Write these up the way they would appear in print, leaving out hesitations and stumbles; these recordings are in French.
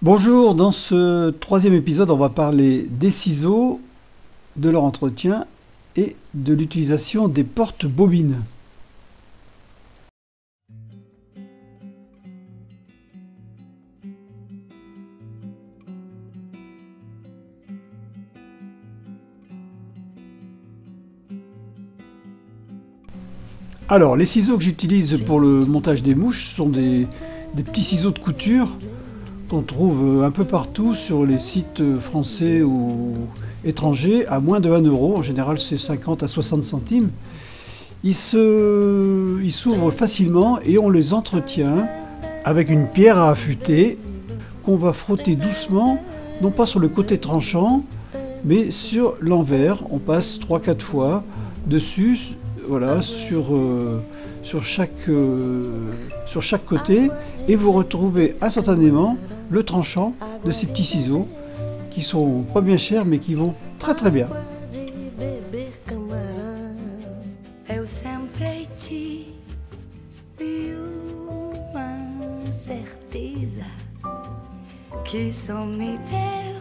Bonjour, dans ce troisième épisode, on va parler des ciseaux, de leur entretien et de l'utilisation des porte-bobines. Alors, les ciseaux que j'utilise pour le montage des mouches sont des petits ciseaux de couture qu'on trouve un peu partout sur les sites français ou étrangers à moins de 1 euro. En général, c'est 50 à 60 centimes. Ils s'ouvrent facilement et on les entretient avec une pierre à affûter qu'on va frotter doucement, non pas sur le côté tranchant, mais sur l'envers. On passe 3-4 fois dessus, voilà, sur chaque côté, et vous retrouvez instantanément le tranchant de ces petits ciseaux qui sont pas bien chers mais qui vont très très bien. Eu sempre tive uma certeza que só me deu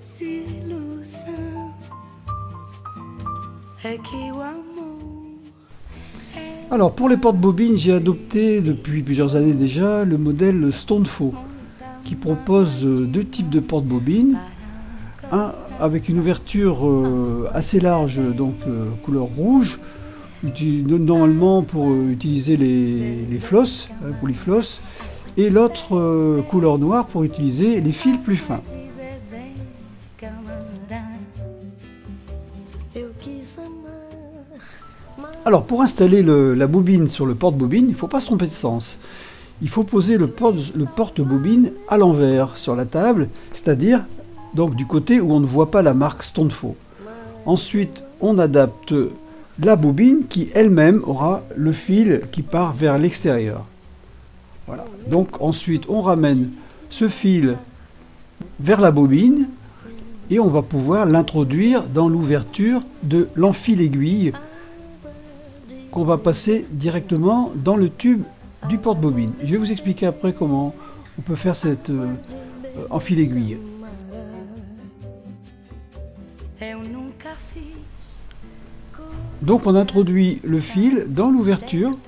desilusão. É que o amor. Alors pour les porte-bobines, j'ai adopté depuis plusieurs années déjà le modèle Stonefo qui propose deux types de porte-bobines. Un avec une ouverture assez large, donc couleur rouge, normalement pour utiliser les flosses, pour les flosses, et l'autre couleur noire pour utiliser les fils plus fins. Alors pour installer la bobine sur le porte-bobine, il ne faut pas se tromper de sens. Il faut poser le porte-bobine à l'envers sur la table, c'est-à-dire donc du côté où on ne voit pas la marque Stonefo. Ensuite, on adapte la bobine qui elle-même aura le fil qui part vers l'extérieur. Voilà. Donc ensuite, on ramène ce fil vers la bobine et on va pouvoir l'introduire dans l'ouverture de l'enfil-aiguille qu'on va passer directement dans le tube du porte-bobine. Je vais vous expliquer après comment on peut faire cette enfil-aiguille. Donc on introduit le fil dans l'ouverture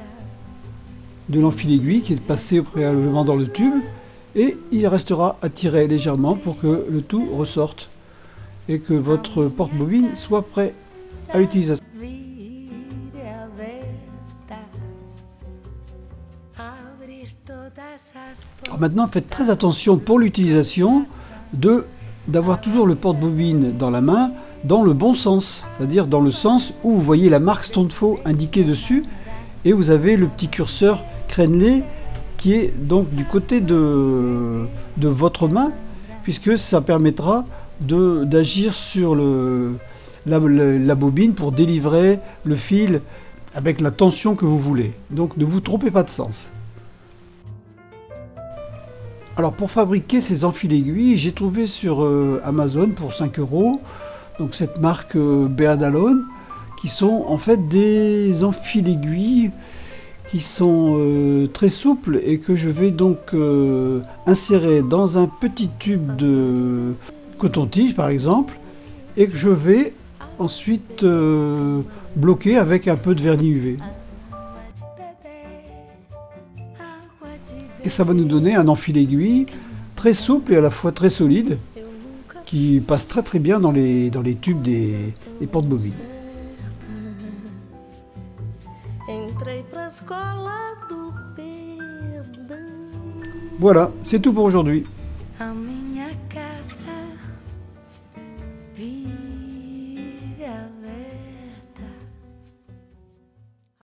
de l'enfil-aiguille qui est passé préalablement dans le tube et il restera à tirer légèrement pour que le tout ressorte et que votre porte-bobine soit prêt à l'utilisation. Alors maintenant, faites très attention pour l'utilisation d'avoir toujours le porte-bobine dans la main dans le bon sens, c'est-à-dire dans le sens où vous voyez la marque Stonefo indiquée dessus et vous avez le petit curseur crénelé qui est donc du côté de votre main puisque ça permettra d'agir sur la bobine pour délivrer le fil avec la tension que vous voulez. Donc ne vous trompez pas de sens. Alors pour fabriquer ces enfil-aiguilles, j'ai trouvé sur Amazon pour 5 euros, donc cette marque Beadalone, qui sont en fait des enfil-aiguilles qui sont très souples et que je vais donc insérer dans un petit tube de coton-tige par exemple, et que je vais ensuite bloquer avec un peu de vernis UV. Et ça va nous donner un enfil-aiguille très souple et à la fois très solide qui passe très très bien dans les tubes des porte-bobines. Voilà, c'est tout pour aujourd'hui.